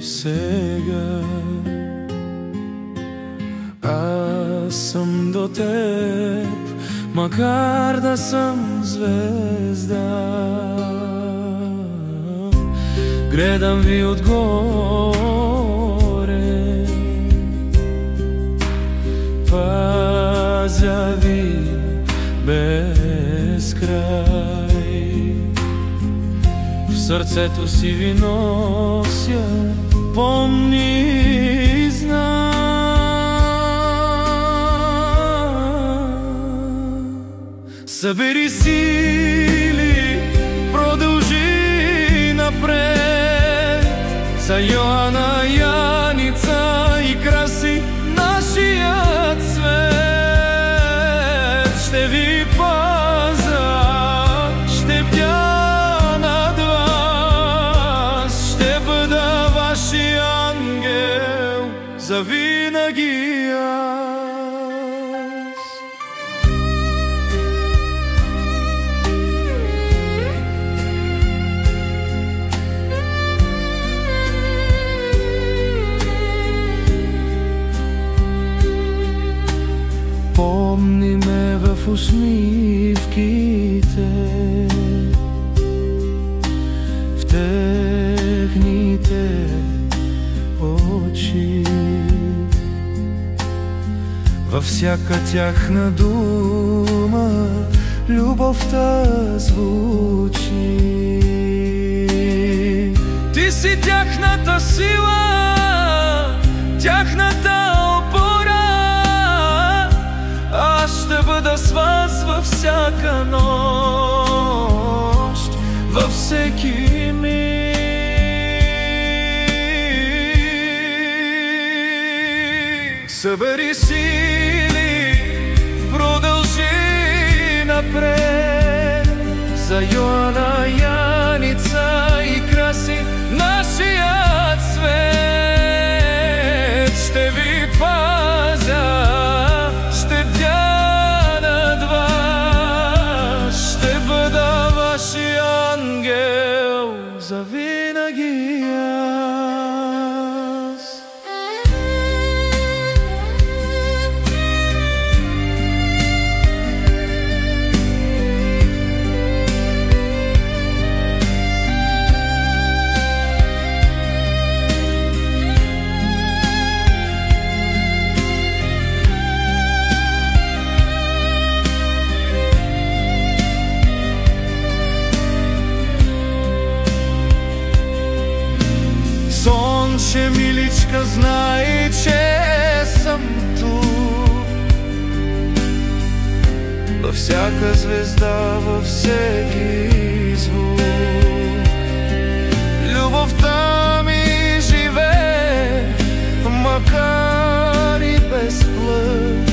сега. Аз съм до теб, макар да съм звезда. Гледам ви отгоре, пазя ви без край. В сърцето си ви нося, помни и знай. Събери сили, продължи напред, за Йоана, Яница и краси нашият свет. Ще ви пазя, ще бдя над вас, ще бъда вашия ангел завинаги аз. Помни ме в усмивките, в техните очи, във всяка тяхна дума любовта звучи. Ти си тяхната сила, тяхната опора. Аз ще бъда с вас във всяка нощ, във всеки миг. Събери сили, продължи напред, за Йоана, Яница и краси нашият свет. Ще ви пазя, ще бдя над вас, ще бъда вашия ангел завинаги аз. Сонче, миличка, знай, че съм тук, във всяка звезда, във всеки звук. Любовта ми живее, макар и без плът.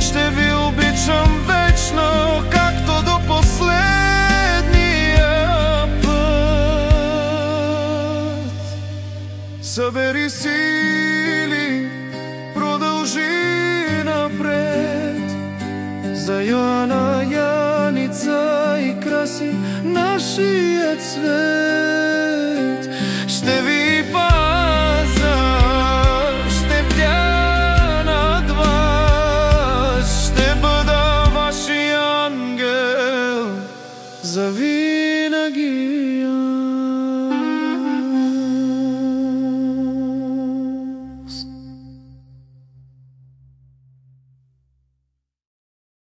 Ще ви обичам вечно, както до последния път. Събери сили, продължи напред, за Йоана, Яница и краси нашият свет.